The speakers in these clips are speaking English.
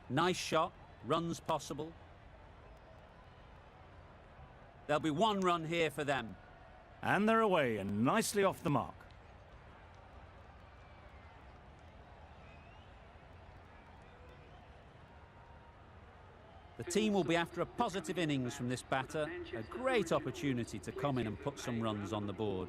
Nice shot, runs possible. There'll be one run here for them. And they're away and nicely off the mark. The team will be after a positive innings from this batter. A great opportunity to come in and put some runs on the board.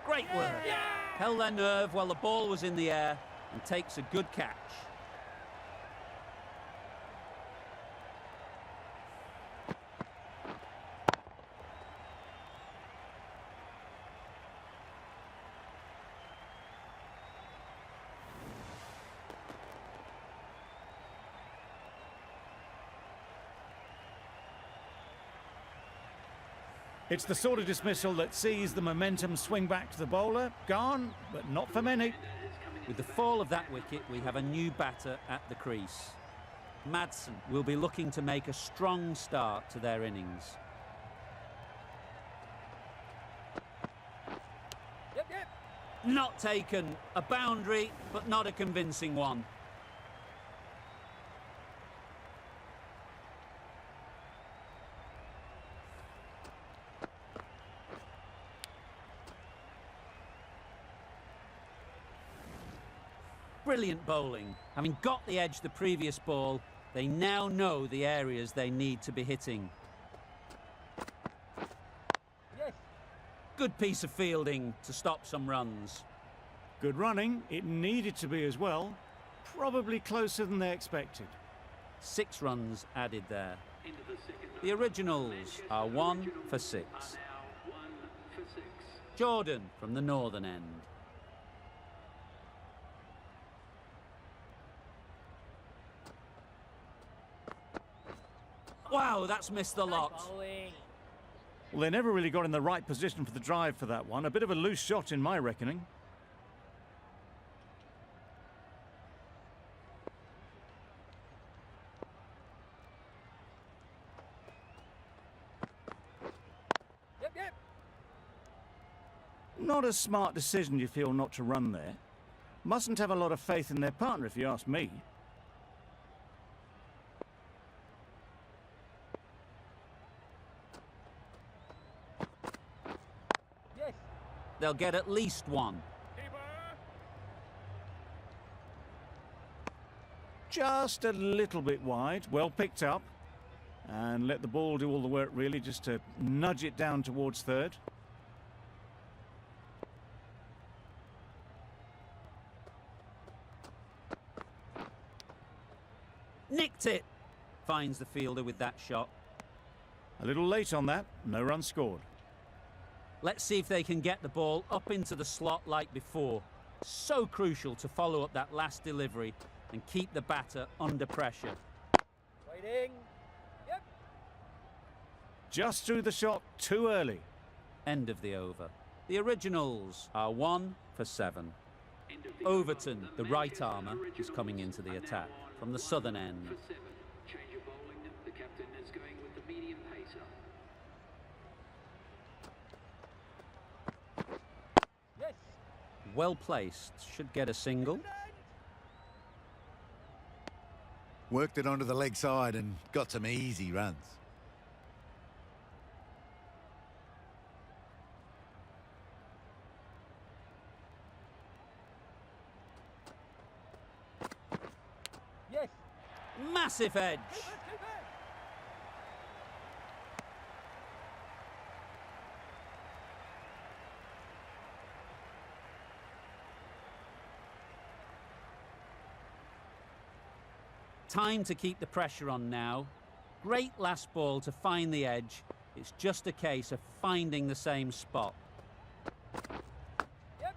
Great work. Held their nerve while the ball was in the air and takes a good catch. It's the sort of dismissal that sees the momentum swing back to the bowler. Gone, but not for many. With the fall of that wicket, we have a new batter at the crease. Madsen will be looking to make a strong start to their innings. Not taken. A boundary, but not a convincing one. Brilliant bowling. Having got the edge the previous ball, they now know the areas they need to be hitting. Yes. Good piece of fielding to stop some runs. Good running. It needed to be as well. Probably closer than they expected. 6 runs added there. The originals are 1 for 6. Jordan from the northern end. Wow, that's missed the lot. Well, they never really got in the right position for the drive for that one. A bit of a loose shot in my reckoning. Not a smart decision, you feel, not to run there. Mustn't have a lot of faith in their partner, if you ask me. They'll get at least 1. Just a little bit wide, well picked up. And let the ball do all the work, really, just to nudge it down towards third. Nicked it! Finds the fielder with that shot. A little late on that, no run scored. Let's see if they can get the ball up into the slot like before. So crucial to follow up that last delivery and keep the batter under pressure. Waiting. Yep. Just threw the shot too early. End of the over. The originals are 1 for 7. Overton, the right armour, is coming into the attack from the southern end. Change of bowling. The captain is going with the medium pacer. Well placed, should get a single. Worked it onto the leg side and got some easy runs. Yes. Massive edge. Time to keep the pressure on now. Great last ball to find the edge. It's just a case of finding the same spot. Yep.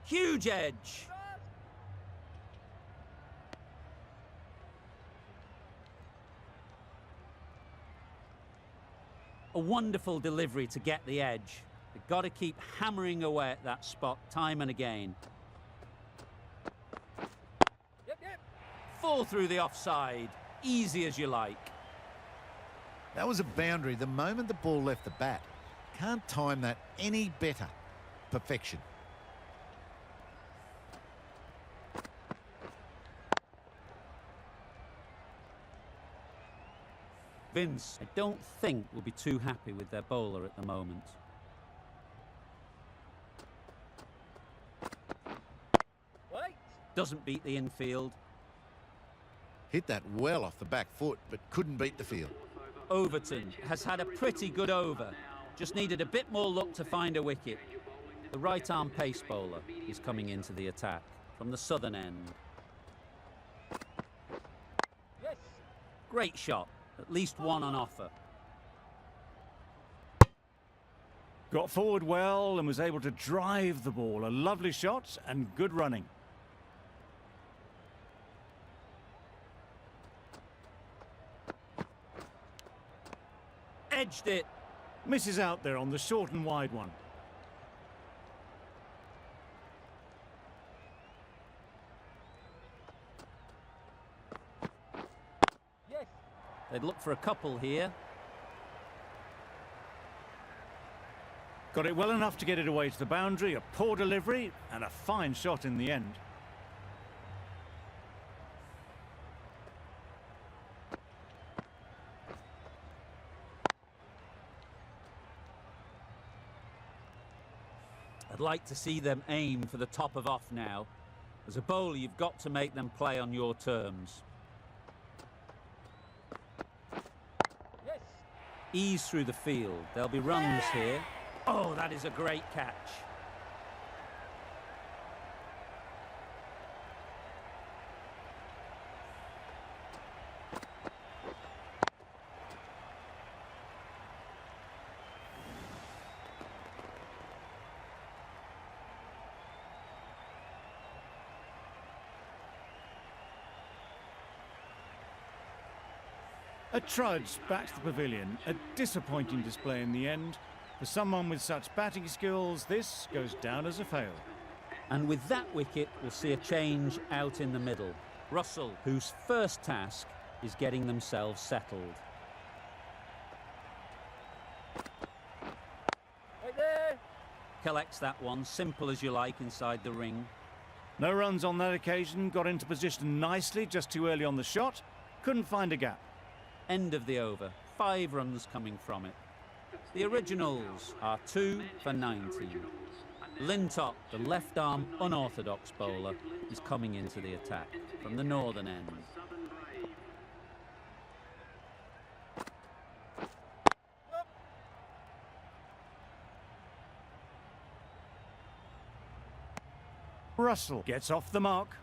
Huge edge. A wonderful delivery to get the edge. They've got to keep hammering away at that spot time and again. Yep, yep. Fall through the offside. Easy as you like. That was a boundary the moment the ball left the bat. Can't time that any better. Perfection. Vince, I don't think, will be too happy with their bowler at the moment. Wait. Doesn't beat the infield. Hit that well off the back foot, but couldn't beat the field. Overton has had a pretty good over. Just needed a bit more luck to find a wicket. The right-arm pace bowler is coming into the attack from the southern end. Yes. Great shot. At least one on offer. Got forward well and was able to drive the ball. A lovely shot and good running. Edged it. Misses out there on the short and wide one. Yes. They'd look for a couple here. Got it well enough to get it away to the boundary. A poor delivery and a fine shot in the end. I'd like to see them aim for the top of off now. As a bowler, you've got to make them play on your terms. Yes. Ease through the field. There'll be runs here. Oh, that is a great catch. A trudge back to the pavilion. A disappointing display in the end. For someone with such batting skills, this goes down as a fail. And with that wicket, we'll see a change out in the middle. Russell, whose first task is getting themselves settled. Right there. Collects that one, simple as you like, inside the ring. No runs on that occasion. Got into position nicely, just too early on the shot. Couldn't find a gap. End of the over. 5 runs coming from it. The originals are 2 for 19. Lintop, the left-arm unorthodox bowler, is coming into the attack from the northern end. Russell gets off the mark.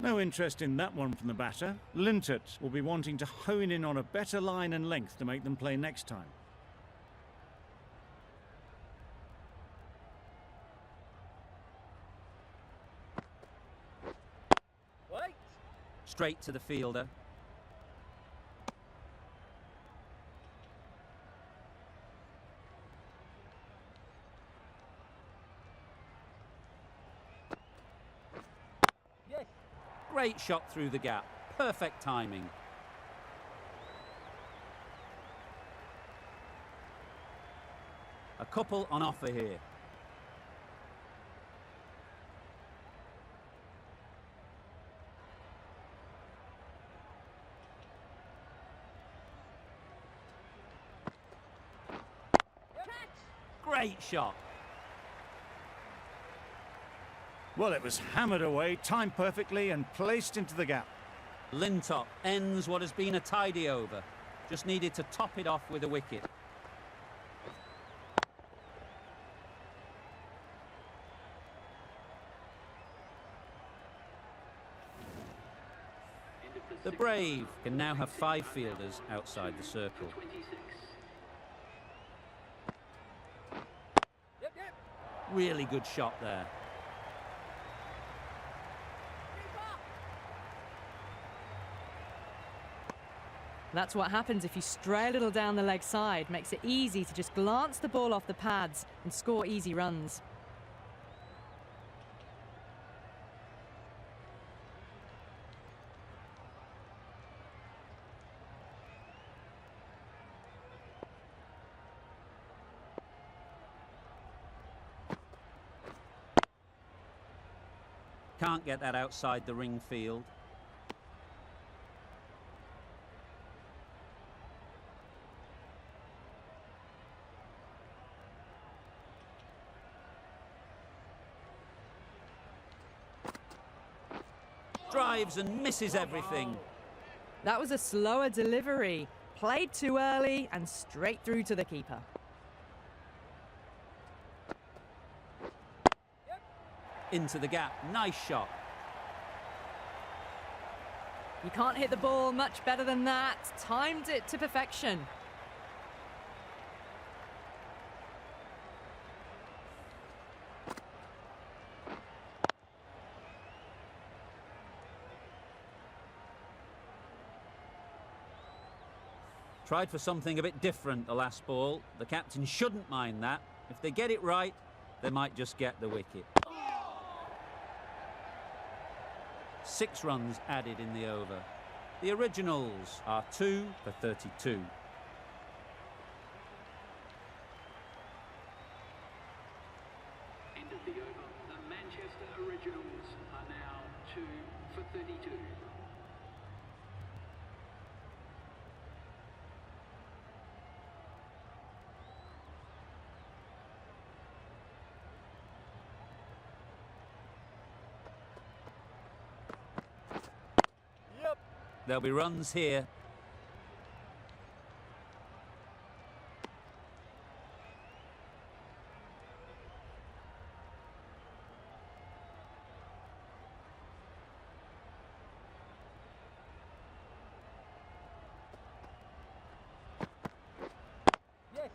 No interest in that one from the batter. Lintert will be wanting to hone in on a better line and length to make them play next time. Wait. Straight to the fielder. Yes. Great shot through the gap. Perfect timing. A couple on offer here. Great shot. Well, it was hammered away, timed perfectly and placed into the gap. Lintop ends what has been a tidy over. Just needed to top it off with a wicket. The Brave can now have 5 fielders outside the circle. Yep, yep. Really good shot there. That's what happens if you stray a little down the leg side. Makes it easy to just glance the ball off the pads and score easy runs. Can't get that outside the ring field. Drives and misses everything. That was a slower delivery. Played too early and straight through to the keeper. Into the gap. Nice shot. You can't hit the ball much better than that. Timed it to perfection. Tried for something a bit different the last ball. The captain shouldn't mind that. If they get it right, they might just get the wicket. 6 runs added in the over. The originals are 2 for 32. End of the over. The Manchester Originals are now 2 for 32. There'll be runs here. Yes.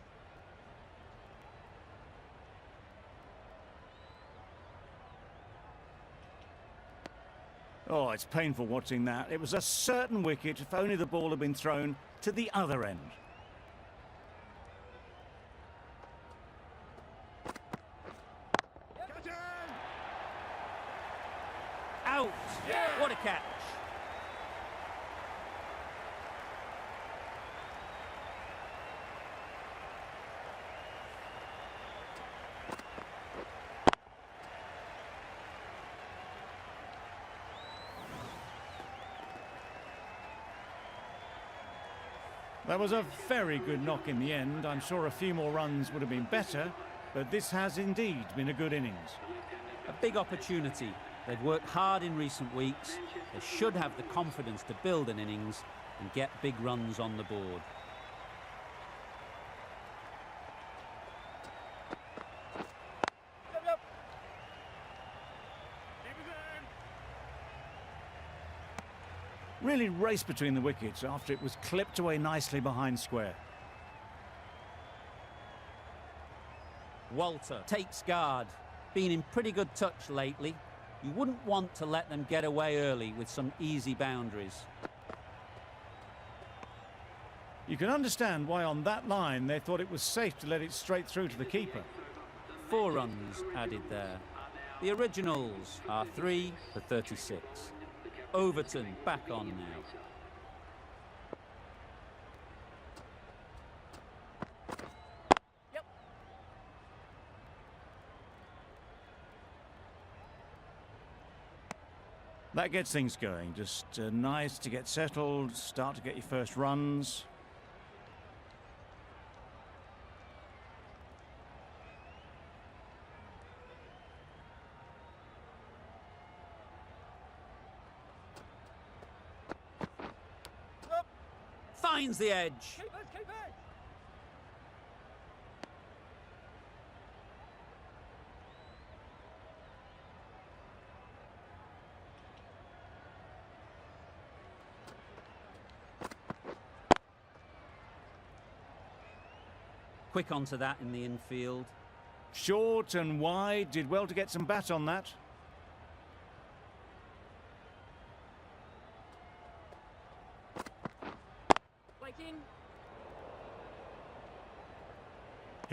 Oh, it's painful watching that. It was a certain wicket if only the ball had been thrown to the other end. Out! What a catch! That was a very good knock in the end. I'm sure a few more runs would have been better, but this has indeed been a good innings. A big opportunity. They've worked hard in recent weeks. They should have the confidence to build an innings and get big runs on the board. Really raced between the wickets after it was clipped away nicely behind square. Walter takes guard. Been in pretty good touch lately. You wouldn't want to let them get away early with some easy boundaries. You can understand why on that line they thought it was safe to let it straight through to the keeper. 4 runs added there. The originals are 3 for 36. Overton back on now. That gets things going. Just nice to get settled, start to get your first runs. Finds the edge. Keep it. Quick onto that in the infield. Short and wide, did well to get some bat on that.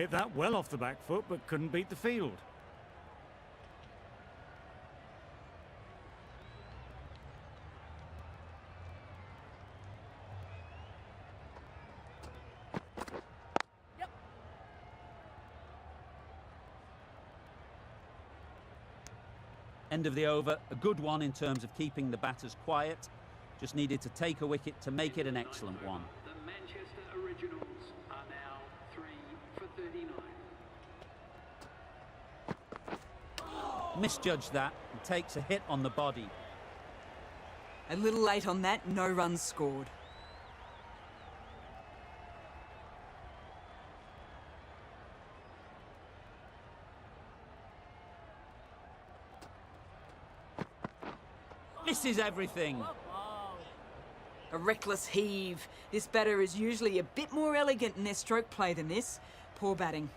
Hit that well off the back foot, but couldn't beat the field. End of the over, a good one in terms of keeping the batters quiet. Just needed to take a wicket to make it an excellent one. The Manchester Originals are now 3 for 39. Misjudged that and takes a hit on the body. A little late on that, no runs scored. Misses everything. A reckless heave. This batter is usually a bit more elegant in their stroke play than this. Poor batting.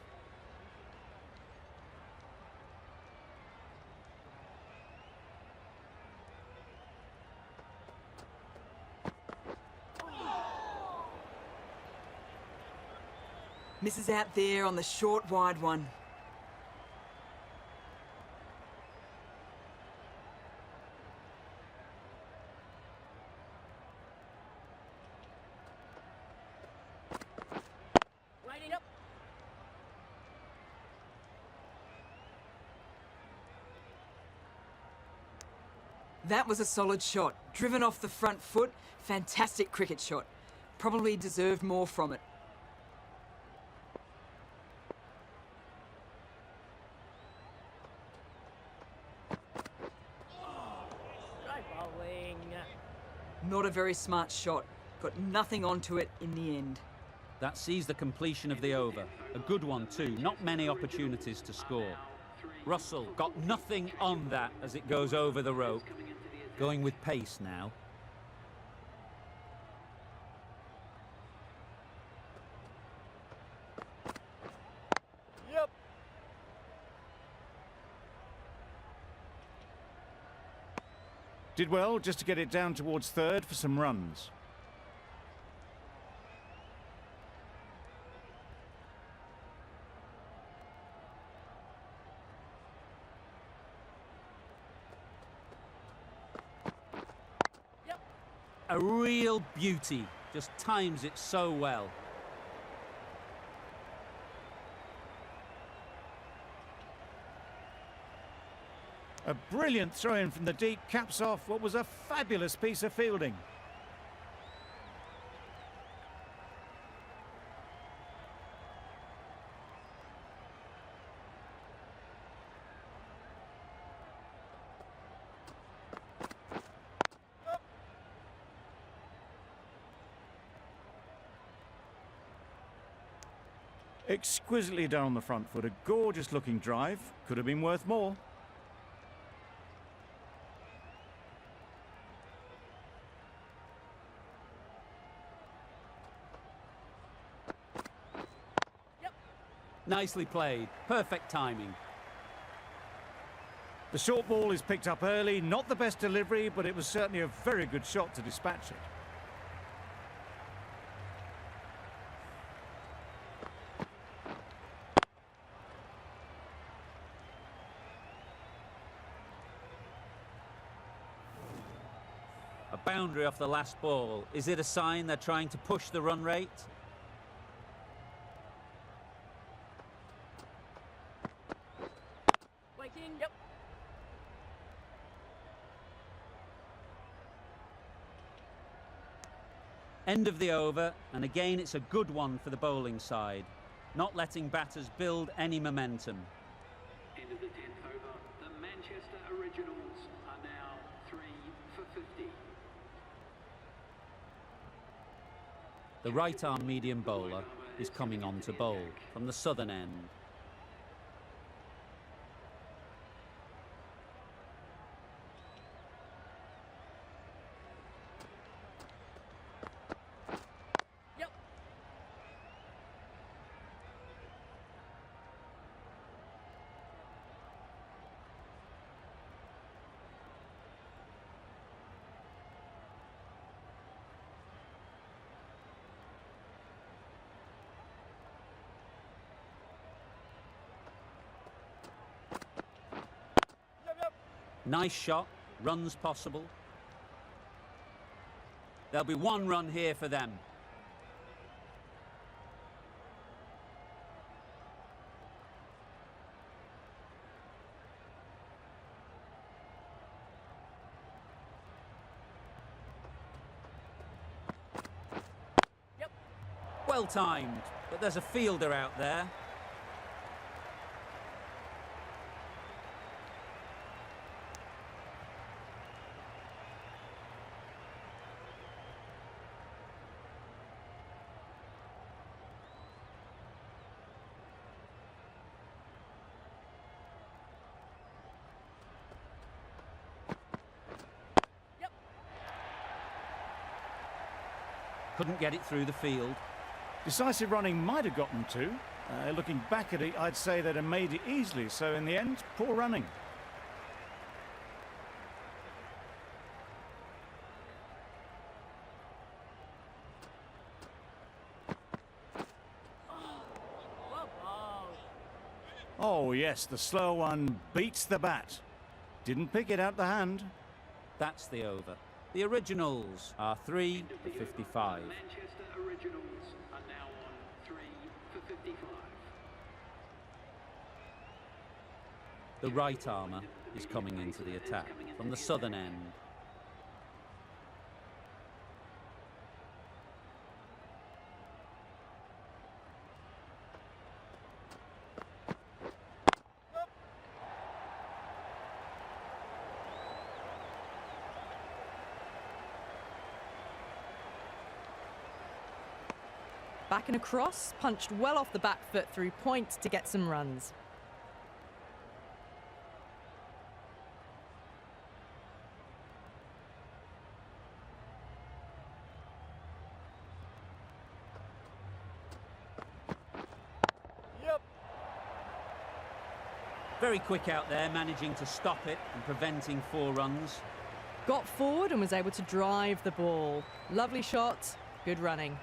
Misses out there on the short, wide one. Light it up. That was a solid shot. Driven off the front foot. Fantastic cricket shot. Probably deserved more from it. Try bowling. Not a very smart shot. Got nothing onto it in the end. That sees the completion of the over. A good one too, not many opportunities to score. Russell got nothing on that as it goes over the rope. Going with pace now. Yep. Did well just to get it down towards third for some runs. A real beauty. Just times it so well. A brilliant throw-in from the deep caps off what was a fabulous piece of fielding. Exquisitely down the front foot, a gorgeous looking drive. Could have been worth more. Nicely played. Perfect timing. The short ball is picked up early. Not the best delivery, but it was certainly a very good shot to dispatch it. A boundary off the last ball. Is it a sign they're trying to push the run rate? Waiting. Yep. End of the over, and again it's a good one for the bowling side. Not letting batters build any momentum. End of the 10th over. The Manchester Originals are now 3 for 50. The right-arm medium bowler is coming on to bowl from the southern end. Yep. Nice shot, runs possible. There'll be one run here for them. Yep. Well timed, but there's a fielder out there. Couldn't get it through the field. Decisive running might have gotten two. Looking back at it, I'd say they'd have made it easily. So in the end, poor running. Well ball. Oh yes, the slow one beats the bat. Didn't pick it out the hand. That's the over. The Originals are 3 for 55. Manchester Originals are now on 3 for 55. The right armour is coming into the attack from the southern end. Back and across, punched well off the back foot through point to get some runs. Yep. Very quick out there, managing to stop it and preventing 4 runs. Got forward and was able to drive the ball. Lovely shot, good running.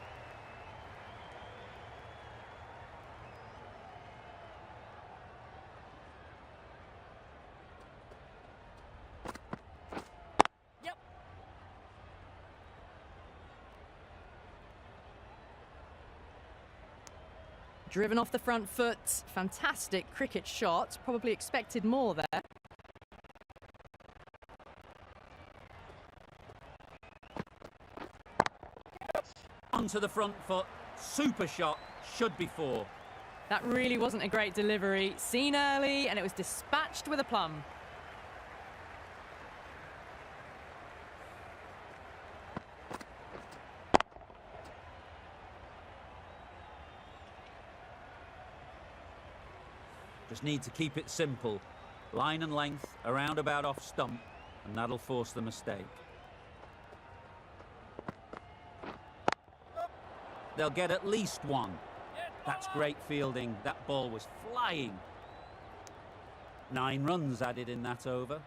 Yep. Driven off the front foot, fantastic cricket shot. Probably expected more there. Onto the front foot, super shot, should be 4. That really wasn't a great delivery. Seen early and it was dispatched with a plum. Just need to keep it simple. Line and length, around about off stump, and that'll force the mistake. They'll get at least 1. That's great fielding. That ball was flying. 9 runs added in that over.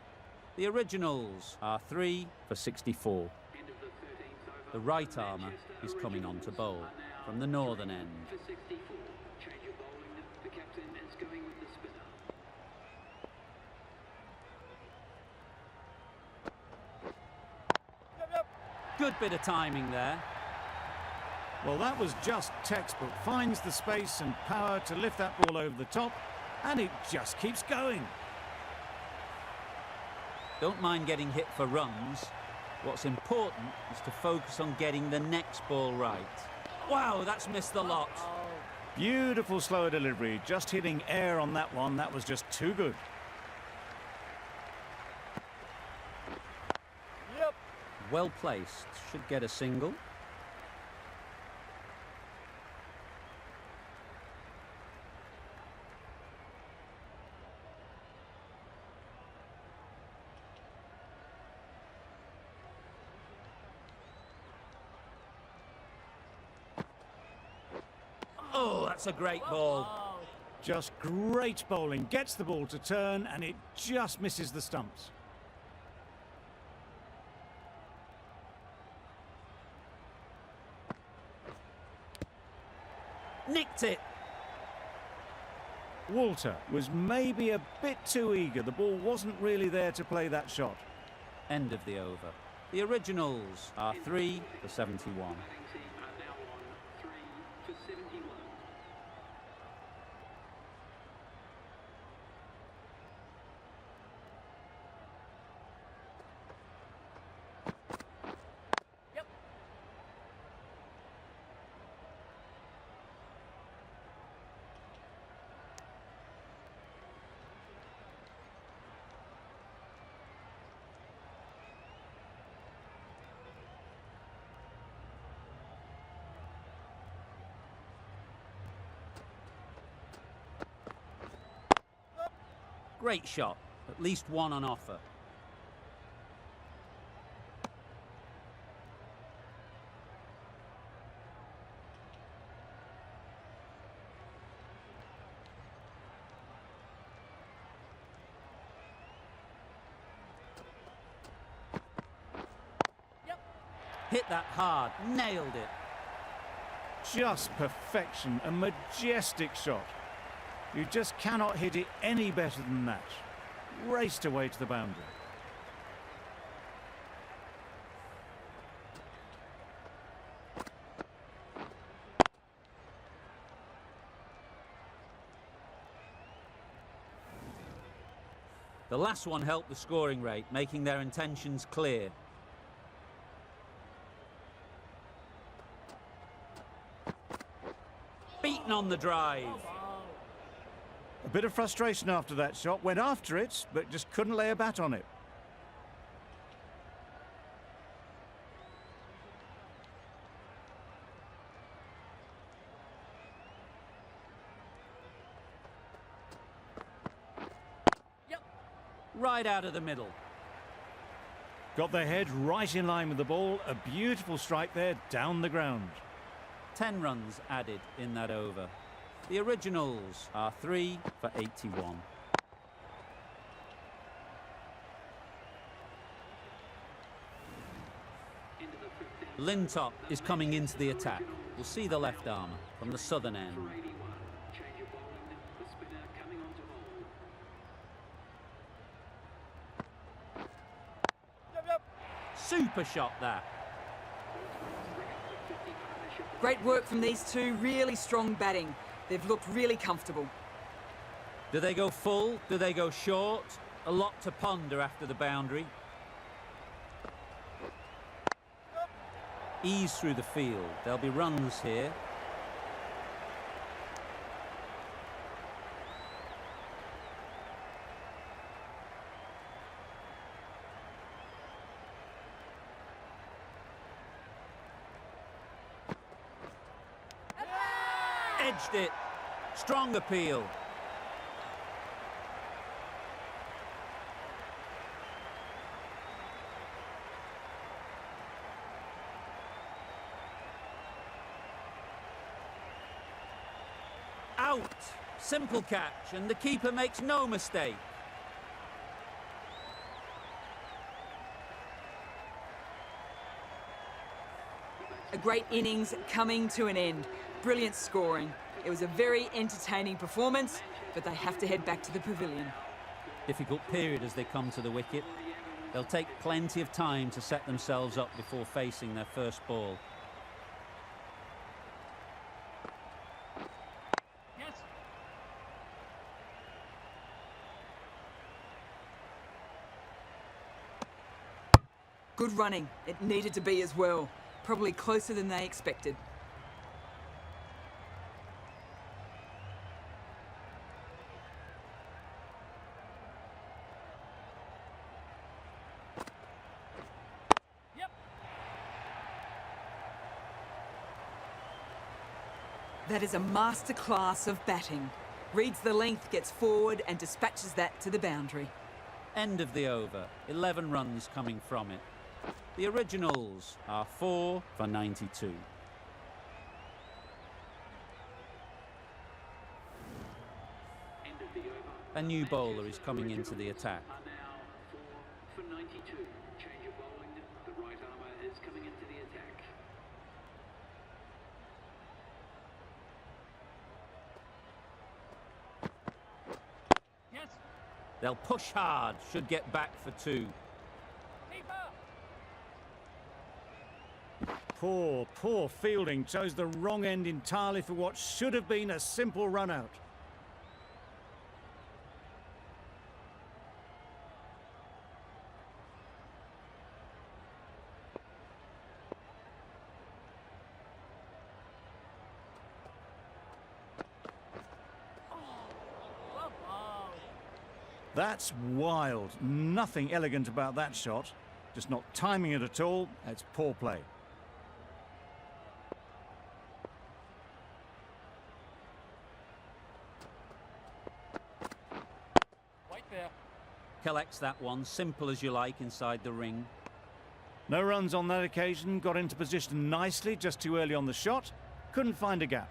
The Originals are 3 for 64. End of the 13th over. The right armour is coming on to bowl from the northern end. For 64. Change of bowling. The captain is going with the spinner. Yep, yep. Good bit of timing there. Well, that was just textbook. Finds the space and power to lift that ball over the top, and it just keeps going. Don't mind getting hit for runs. What's important is to focus on getting the next ball right. Wow, that's missed the lot. Oh. Beautiful slow delivery, just hitting air on that one. That was just too good. Yep. Well placed, should get a single. Oh, that's a great ball. Oh. Just great bowling. Gets the ball to turn, and it just misses the stumps. Nicked it. Walter was maybe a bit too eager. The ball wasn't really there to play that shot. End of the over. The originals are 3 for 71. Batting team are now on 3 for 71. Yep. Great shot. At least one on offer. Yep. Hit that hard. Nailed it. Just perfection, a majestic shot. You just cannot hit it any better than that. Raced away to the boundary. The last one helped the scoring rate, making their intentions clear. Beaten on the drive. A bit of frustration after that shot. Went after it, but just couldn't lay a bat on it. Yep. Right out of the middle. Got their head right in line with the ball. A beautiful strike there, down the ground. 10 runs added in that over. The originals are 3 for 81. Into the 15th. Lintop is coming into the attack. We'll see the left armour from the southern end. For 81. Change of bowling. The spinner coming on to bowl. Yep, yep. Super shot that. Great work from these two, really strong batting. They've looked really comfortable. Do they go full? Do they go short? A lot to ponder after the boundary. Ease through the field. There'll be runs here. Edged it. Strong appeal. Out. Simple catch, and the keeper makes no mistake. A great innings coming to an end. Brilliant scoring. It was a very entertaining performance, but they have to head back to the pavilion. Difficult period as they come to the wicket. They'll take plenty of time to set themselves up before facing their first ball. Yes. Good running. It needed to be as well. Probably closer than they expected. Yep. That is a masterclass of batting. Reads the length, gets forward and dispatches that to the boundary. End of the over. 11 runs coming from it. The originals are 4 for 92. End of the over. A new bowler is coming into the attack. Are now 4 for 92. Change of bowling. The right armour is coming into the attack. They'll push hard, should get back for 2. Keeper. Poor fielding. Chose the wrong end entirely for what should have been a simple run out. Well ball. That's wild. Nothing elegant about that shot. Just not timing it at all. It's poor play. Right there. Collects that one, simple as you like, inside the ring. No runs on that occasion. Got into position nicely, just too early on the shot. Couldn't find a gap.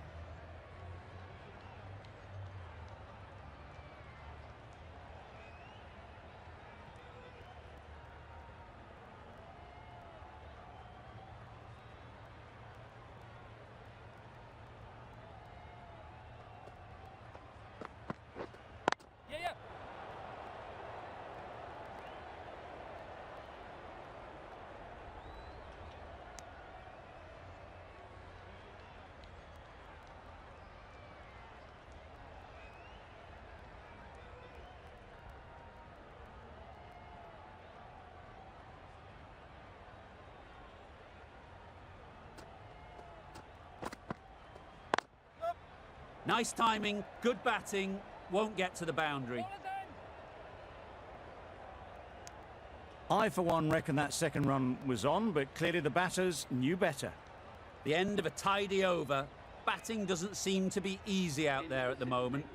Yeah, yeah. Nice timing, good batting, won't get to the boundary. Ball is in. I, for one, reckon that second run was on, but clearly the batters knew better. The end of a tidy over. Batting doesn't seem to be easy out there at the moment.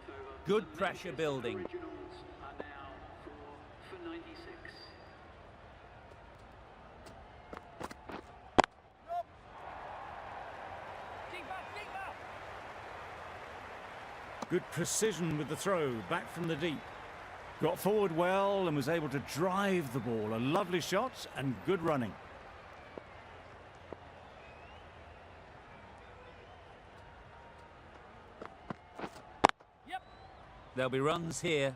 Good pressure building. Originals are now 4 for 96. Keeper, keeper. Good precision with the throw, back from the deep. Got forward well and was able to drive the ball. A lovely shot and good running. Yep. There'll be runs here.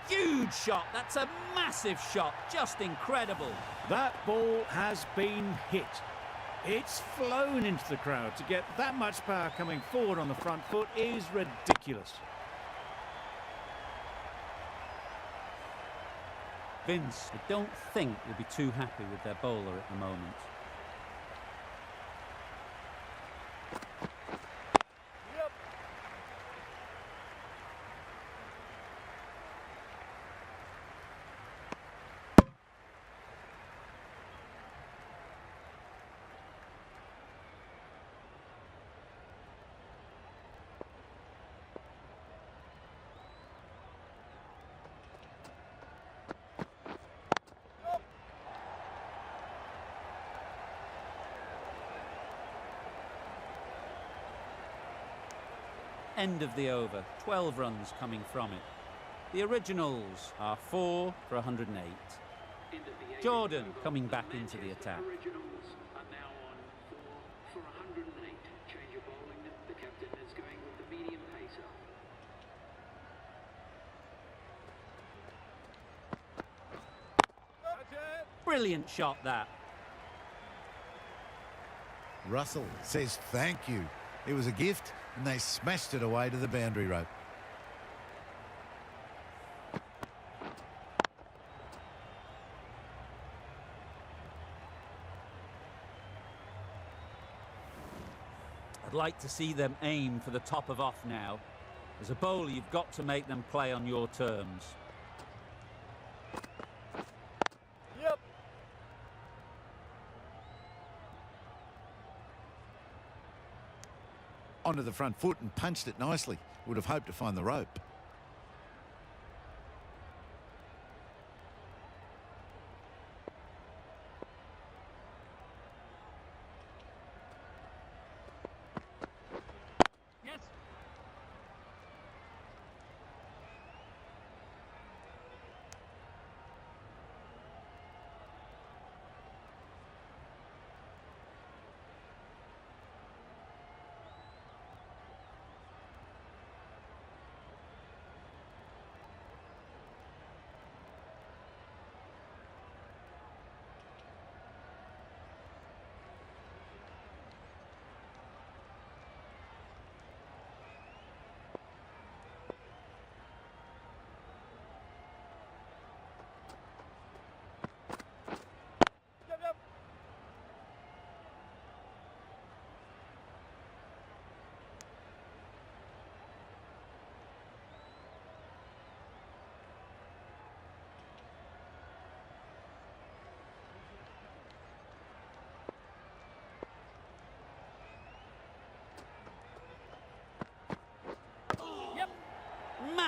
Huge shot. That's a massive shot. Just incredible. That ball has been hit. It's flown into the crowd. To get that much power coming forward on the front foot is ridiculous. Vince, I don't think will be too happy with their bowler at the moment. Yep. End of the over. 12 runs coming from it. The originals are 4 for 108. End of the 8th Jordan over. coming The back into the Manchester attack. Originals are now on 4 for 108. Change of bowling. The captain is going with the medium pacer. That's it. Brilliant shot that. Russell says thank you. It was a gift and they smashed it away to the boundary rope. I'd like to see them aim for the top of off now. As a bowler, you've got to make them play on your terms. Yep. Onto the front foot and punched it nicely. Would have hoped to find the rope.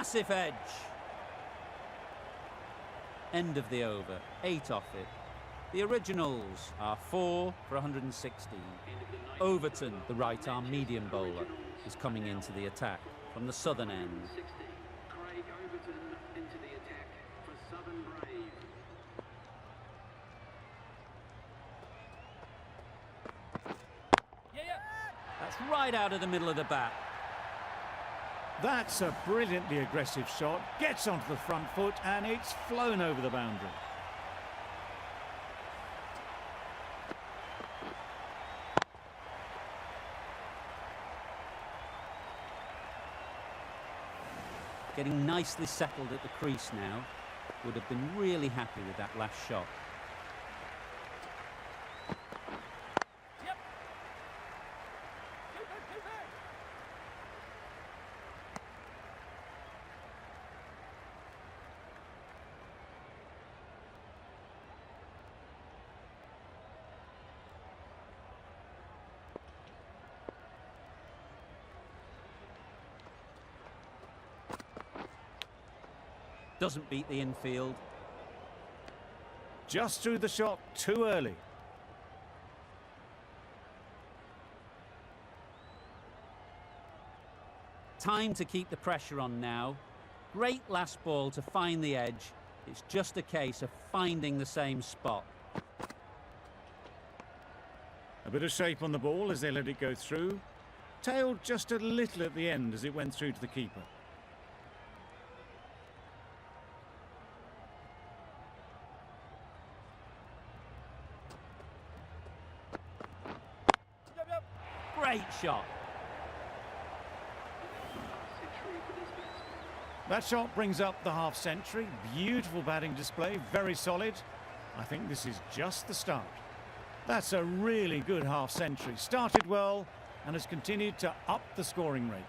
Massive edge. End of the over. 8 off it. The originals are 4 for 160. Overton, the right-arm medium bowler, is coming into the attack from the southern end. 60. Craig Overton into the attack for Southern Brave. Yeah, yeah. That's right out of the middle of the bat. That's a brilliantly aggressive shot. Gets onto the front foot and it's flown over the boundary. Getting nicely settled at the crease now. Would have been really happy with that last shot. Yep. Keep it, keep it. Doesn't beat the infield. Just threw the shot too early. Time to keep the pressure on now. Great last ball to find the edge. It's just a case of finding the same spot. A bit of shape on the ball as they let it go through. Tailed just a little at the end as it went through to the keeper. Yep, yep. Great shot. Century for this batsman. That shot brings up the half century. Beautiful batting display, very solid. I think this is just the start. That's a really good half century. Started well and has continued to up the scoring rate.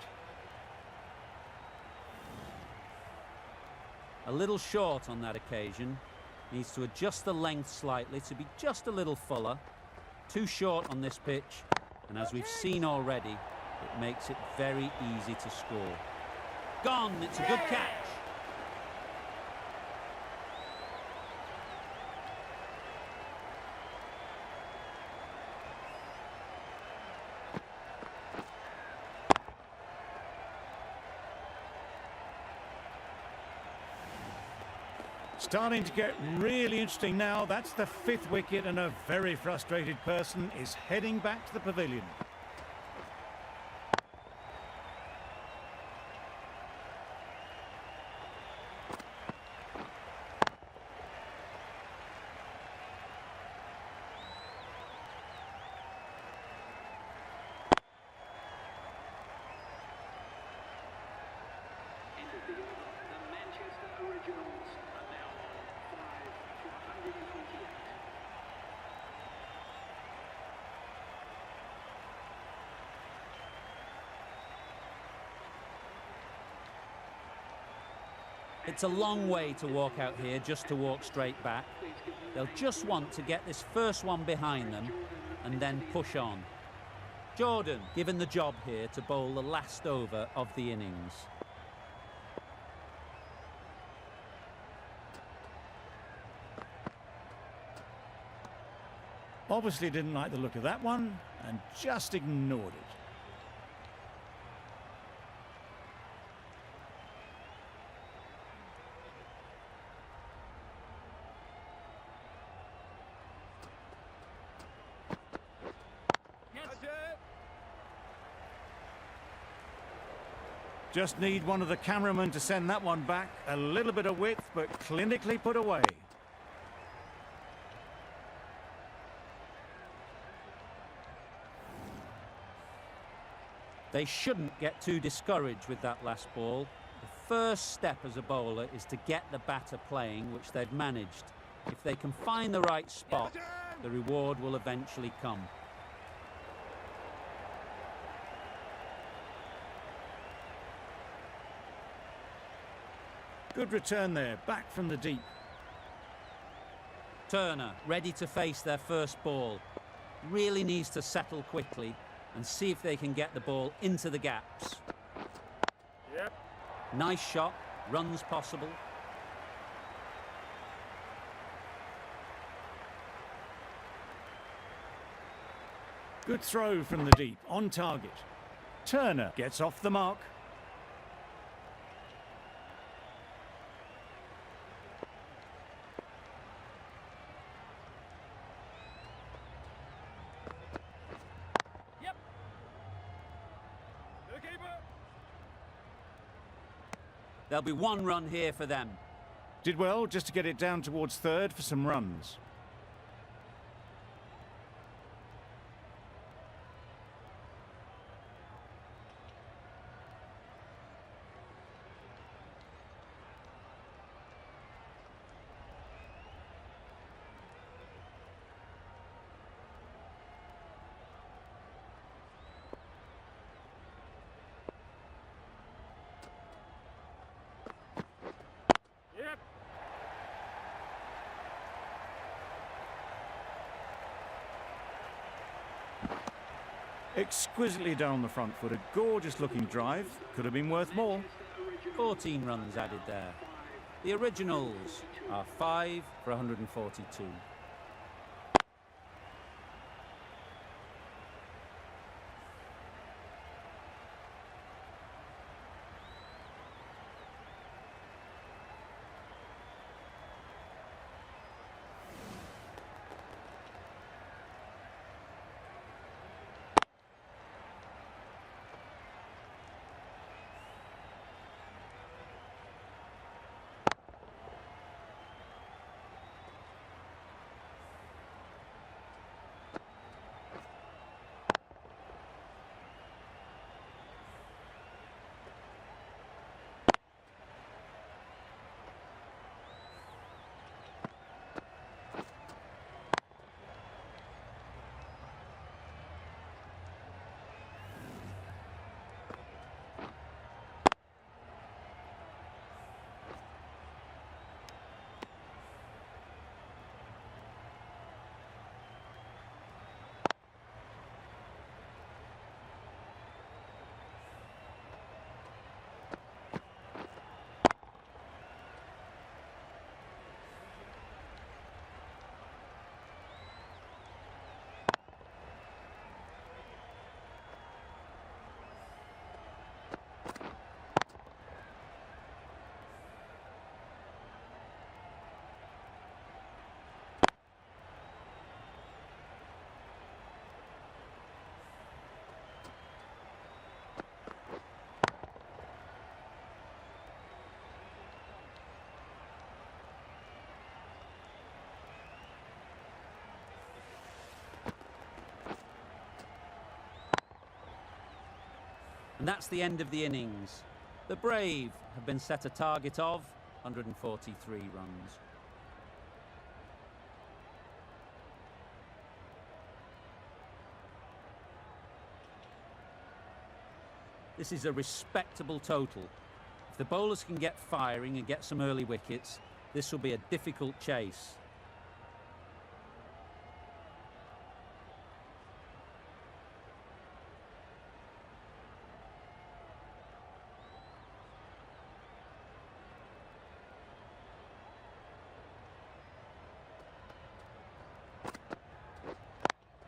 A little short on that occasion. Needs to adjust the length slightly to be just a little fuller. Too short on this pitch, and as we've seen already, it makes it very easy to score. Gone, it's a good catch. Starting to get really interesting now. That's the 5th wicket and a very frustrated person is heading back to the pavilion. End of the over. The Manchester Originals are now on 5 for 128. It's a long way to walk out here just to walk straight back. They'll just want to get this first one behind them and then push on. Jordan given the job here to bowl the last over of the innings. Obviously didn't like the look of that one and just ignored it. That's it. Just need one of the cameramen to send that one back. A little bit of width, but clinically put away. They shouldn't get too discouraged with that last ball. The first step as a bowler is to get the batter playing, which they've managed. If they can find the right spot, the reward will eventually come. Good return there, back from the deep. Turner ready to face their first ball. Really needs to settle quickly and see if they can get the ball into the gaps. Yep. Nice shot, runs possible. Good throw from the deep, on target. Turner gets off the mark. Yep. To the keeper. There'll be one run here for them. Did well just to get it down towards third for some runs. Yep. Exquisitely down the front foot, a gorgeous looking drive. Could have been worth more. 14 runs added there. The originals are 5 for 142. And that's the end of the innings. The Brave have been set a target of 143 runs. This is a respectable total. If the bowlers can get firing and get some early wickets, this will be a difficult chase.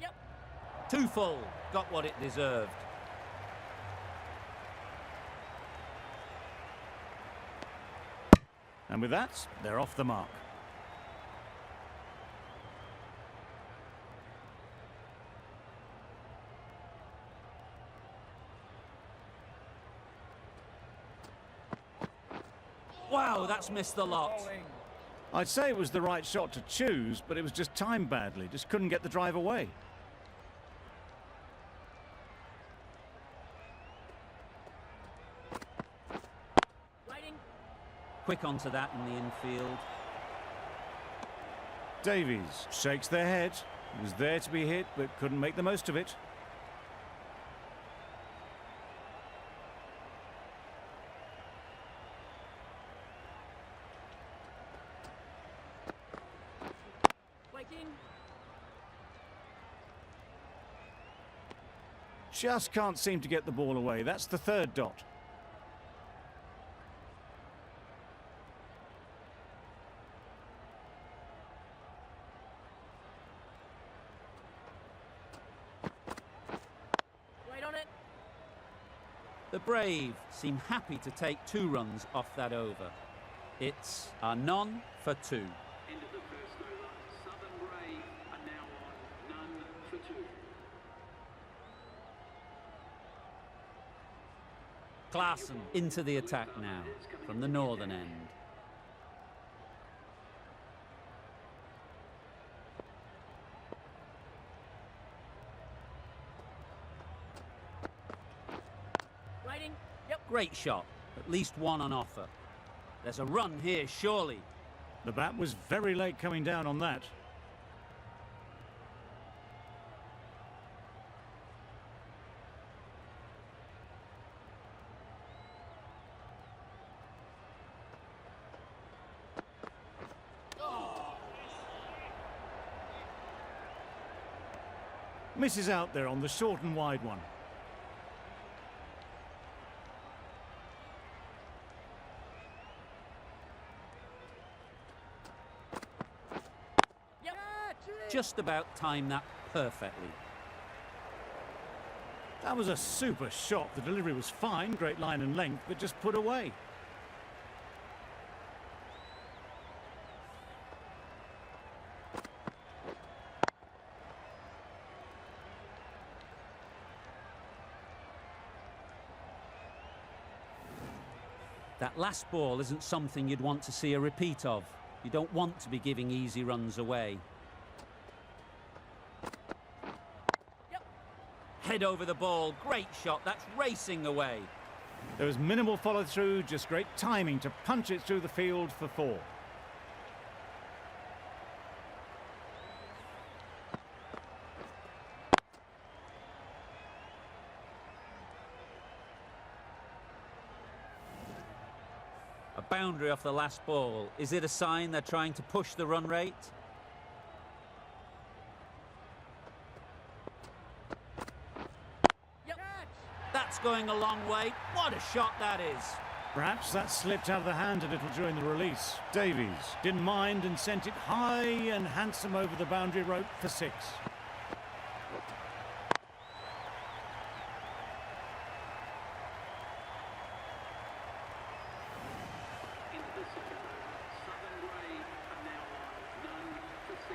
Yep. Too full, got what it deserved. And with that, they're off the mark. Wow, that's missed the lot. Bowling. I'd say it was the right shot to choose, but it was just timed badly. Just couldn't get the drive away. Waiting. Quick onto that in the infield. Davies shakes their head. Was there to be hit, but couldn't make the most of it. Waiting. Just can't seem to get the ball away. That's the third dot. The Brave seem happy to take 2 runs off that over. It's a none for 2. End of the first over. Southern Brave are now on none for 2. Klaassen into the attack now from the northern end. Waiting. Yep. Great shot, at least 1 on offer. There's a run here, surely. The bat was very late coming down on that. Misses out there on the short and wide one. Yep. Just about timed that perfectly. That was a super shot. The delivery was fine, great line and length, but just put away. That last ball isn't something you'd want to see a repeat of. You don't want to be giving easy runs away. Yep. Head over the ball, great shot, that's racing away. There was minimal follow-through, just great timing to punch it through the field for 4. A boundary off the last ball. Is it a sign they're trying to push the run rate? Yep. That's going a long way. What a shot that is. Perhaps that slipped out of the hand a little during the release. Davies didn't mind and sent it high and handsome over the boundary rope for 6. Into the second over. Southern Brave are now on none for 60.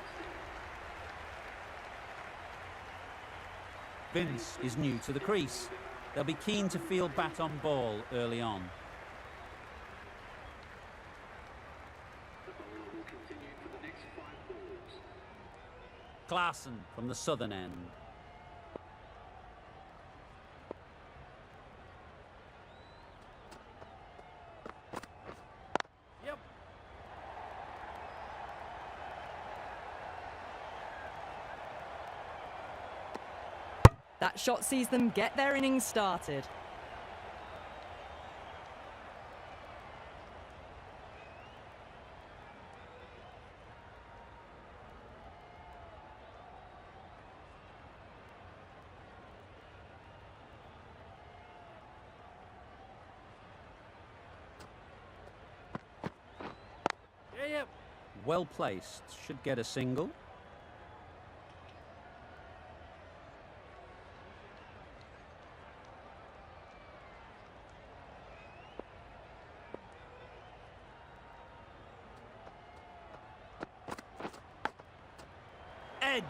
Vince is new to the crease. They'll be keen to feel bat on ball early on. The bowler will continue for the next 5 balls. Klaassen from the southern end. Yep. That shot sees them get their innings started. Yep. Well placed, should get a single. Edged.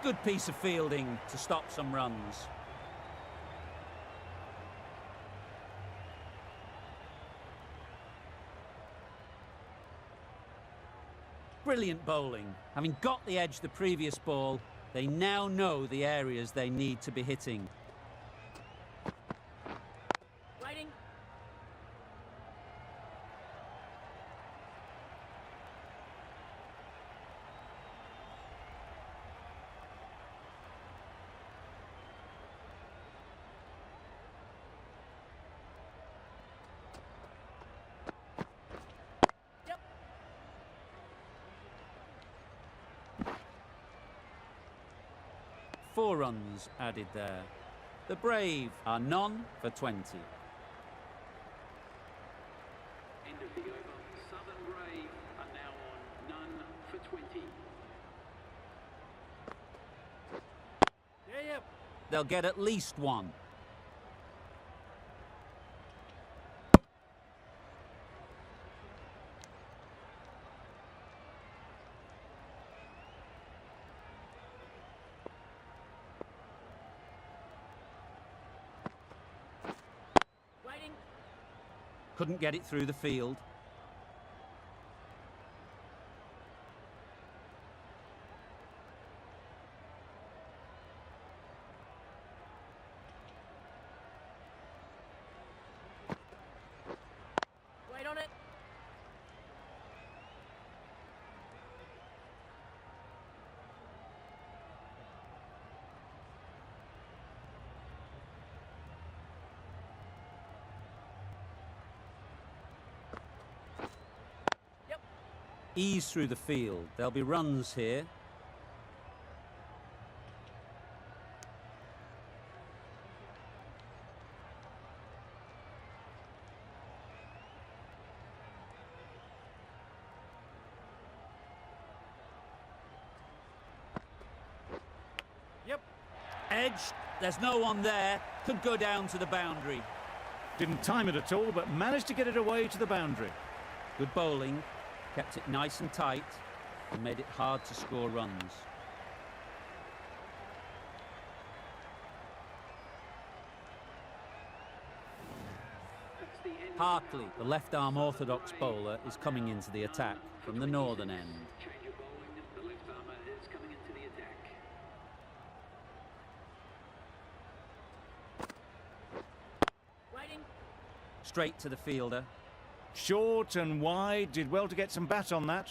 Good piece of fielding to stop some runs. Brilliant bowling. Having got the edge the previous ball, they now know the areas they need to be hitting. Waiting. Yep. 4 runs added there. The Brave are none for 20. End of the over. Southern Brave are now on none for 20. Yep. They'll get at least 1. couldn't get it through the field. Right on it. Ease through the field. There'll be runs here. Yep. Edge. There's no one there. Could go down to the boundary. Didn't time it at all, but managed to get it away to the boundary. Good bowling. Kept it nice and tight and made it hard to score runs. That's the end. Hartley, the left-arm orthodox bowler, is coming into the attack from the northern end. Change of bowling. The left armour is coming into the attack. Waiting. Straight to the fielder. Short and wide, did well to get some bat on that.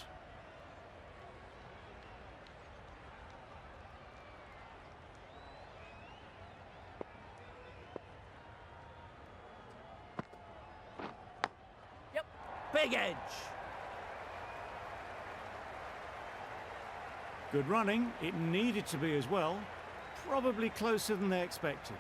Yep. Big edge. Good running, it needed to be as well. Probably closer than they expected.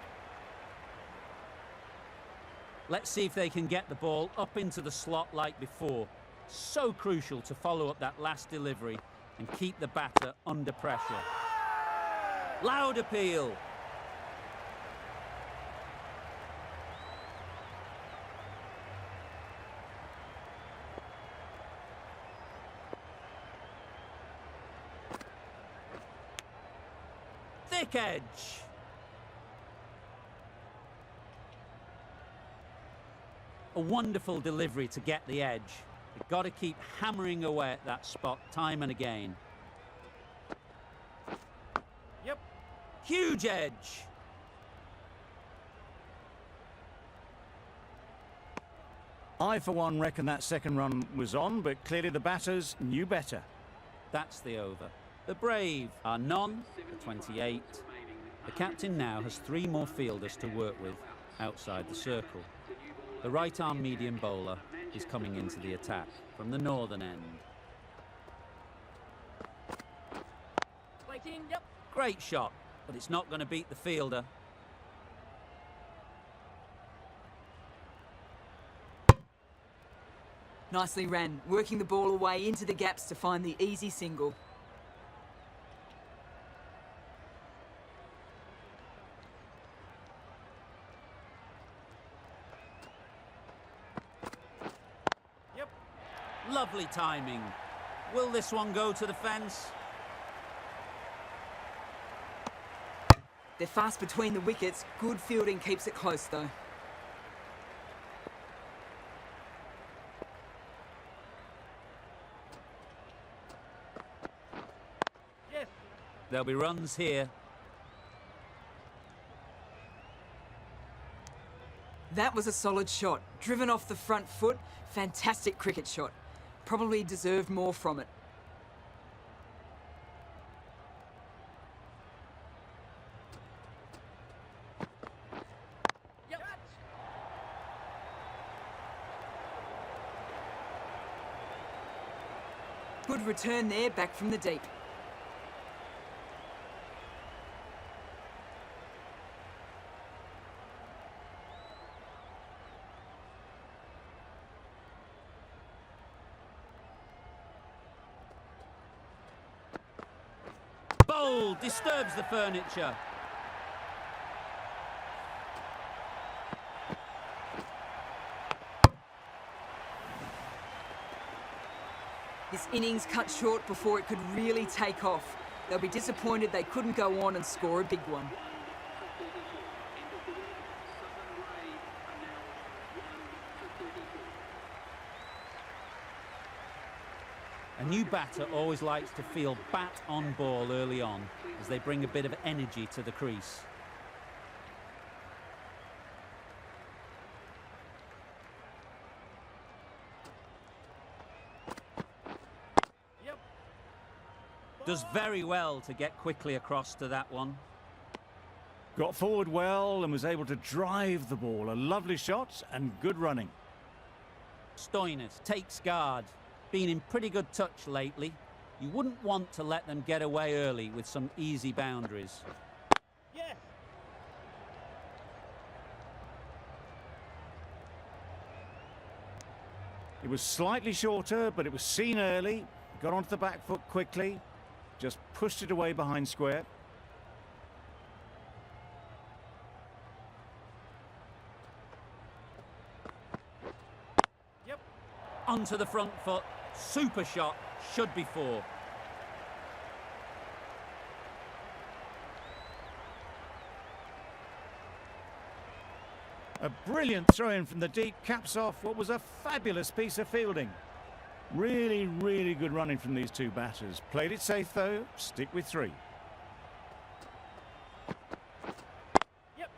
Let's see if they can get the ball up into the slot like before. So crucial to follow up that last delivery and keep the batter under pressure. Loud appeal. Thick edge. A wonderful delivery to get the edge. You've got to keep hammering away at that spot time and again. Yep. Huge edge. I, for one, reckon that second run was on, but clearly the batters knew better. That's the over. The Brave are none for 28. The captain now has 3 more fielders to work with outside the circle. The right-arm medium bowler is coming into the attack from the northern end. Waiting. Yep. Great shot, but it's not going to beat the fielder. Nicely ran, working the ball away into the gaps to find the easy single. Yep. Lovely timing. Will this one go to the fence? They're fast between the wickets. Good fielding keeps it close though. Yes. There'll be runs here. That was a solid shot. Driven off the front foot. Fantastic cricket shot. Probably deserved more from it. Yep. Good return there, back from the deep. Bowl disturbs the furniture. This innings cut short before it could really take off. They'll be disappointed they couldn't go on and score a big one. new batter always likes to feel bat on ball early on, as they bring a bit of energy to the crease. Yep. Does very well to get quickly across to that one. Got forward well and was able to drive the ball. A lovely shot and good running. Stoinis takes guard. Been in pretty good touch lately. You wouldn't want to let them get away early with some easy boundaries. Yes. It was slightly shorter, but it was seen early. Got onto the back foot quickly. Just pushed it away behind square. Yep. Onto the front foot. Super shot. Should be four. A brilliant throw-in from the deep caps off what was a fabulous piece of fielding. Really, really good running from these two batters. Played it safe though, stick with three. Yep.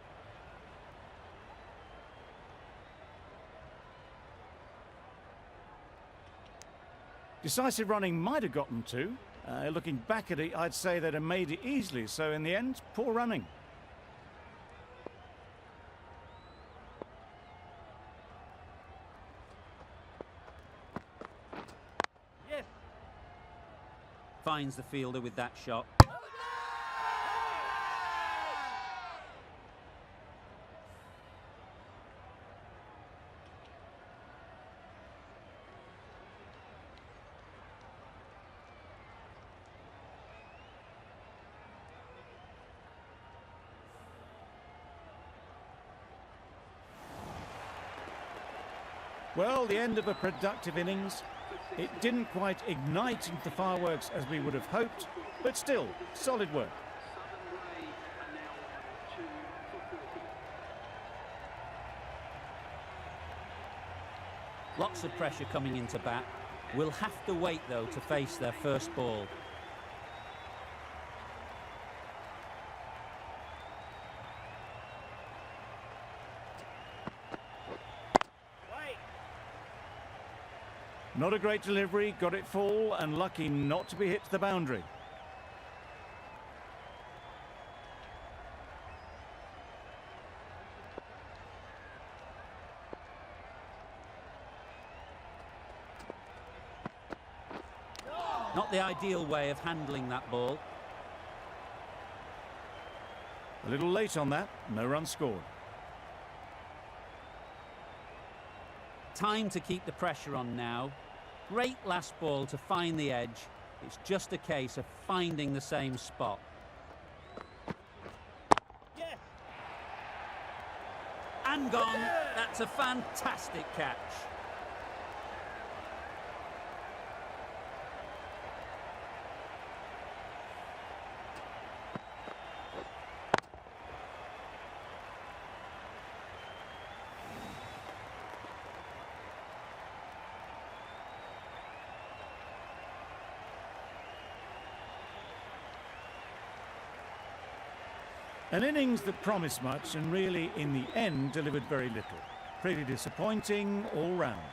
Decisive running might have gotten two. Looking back at it, I'd say they'd have made it easily. So in the end, poor running. Yes. Finds the fielder with that shot. Well, the end of a productive innings. It didn't quite ignite into the fireworks as we would have hoped, but still, solid work. Southern Grey are now on 2 for 40. Lots of pressure coming into bat. Will have to wait though to face their first ball. Wait. Not a great delivery, got it full and lucky not to be hit to the boundary. Not the ideal way of handling that ball. A little late on that, no run scored. Time to keep the pressure on now. Great last ball to find the edge. It's just a case of finding the same spot. Yes. And gone. That's a fantastic catch. An innings that promised much and really, in the end, delivered very little. Pretty disappointing all round.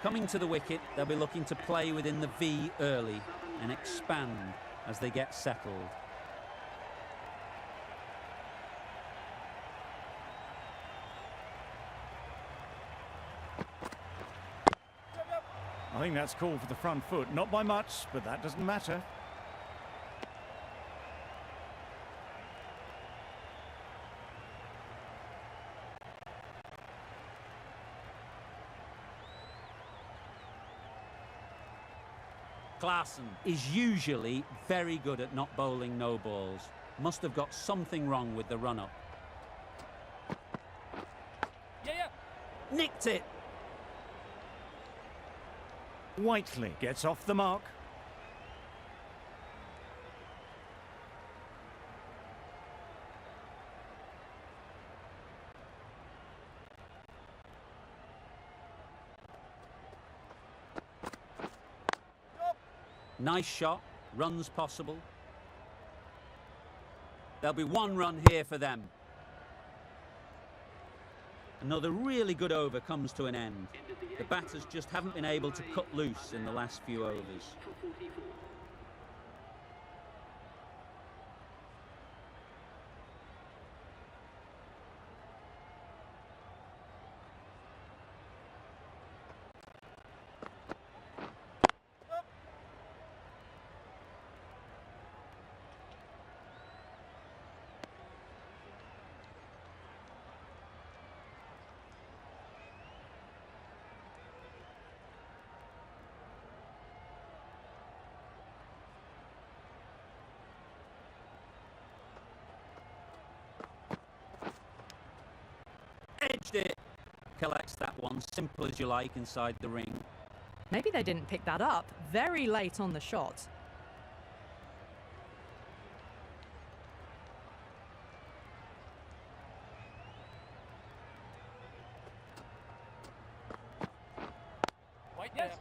Coming to the wicket, they'll be looking to play within the V early and expand as they get settled. I think that's called for the front foot. Not by much, but that doesn't matter. Klaassen is usually very good at not bowling no balls. Must have got something wrong with the run-up. Yeah. Nicked it. Whiteley gets off the mark. Nice shot, runs possible. There'll be 1 run here for them. Another really good over comes to an end. The batters just haven't been able to cut loose in the last few overs. For 44. Edged it. Collects that one, simple as you like, inside the ring. Maybe they didn't pick that up very late on the shot. Wait, yes.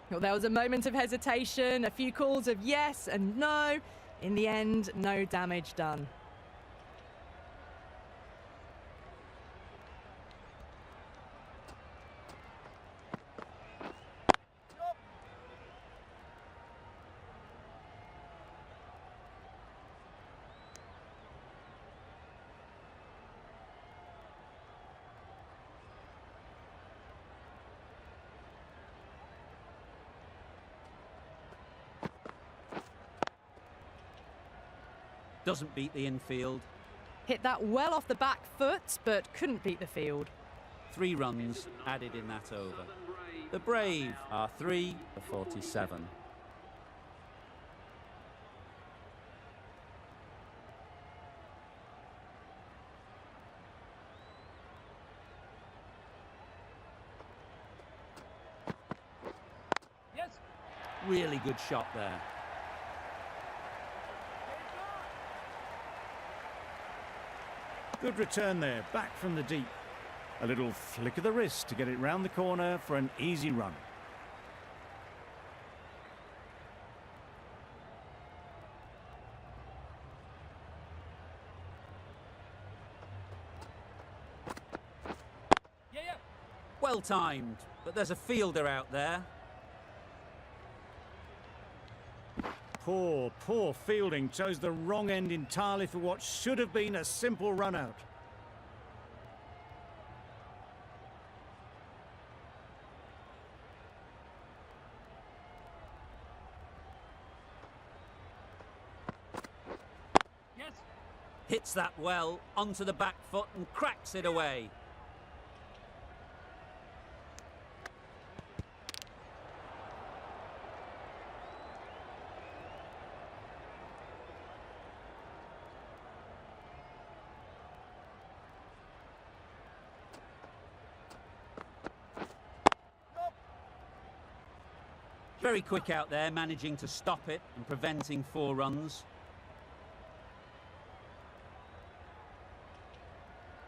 Well, there was a moment of hesitation, a few calls of yes and no. In the end, no damage done. Doesn't beat the infield. Hit that well off the back foot, but couldn't beat the field. 3 runs added in that over. The Brave are 3 for 47. Yes. Really good shot there. Good return there, back from the deep. A little flick of the wrist to get it round the corner for an easy run. Yeah, yeah. Well timed, but there's a fielder out there. Poor fielding. Chose the wrong end entirely for what should have been a simple run out. Yes. Hits that well onto the back foot and cracks it away. Very quick out there, managing to stop it and preventing 4 runs.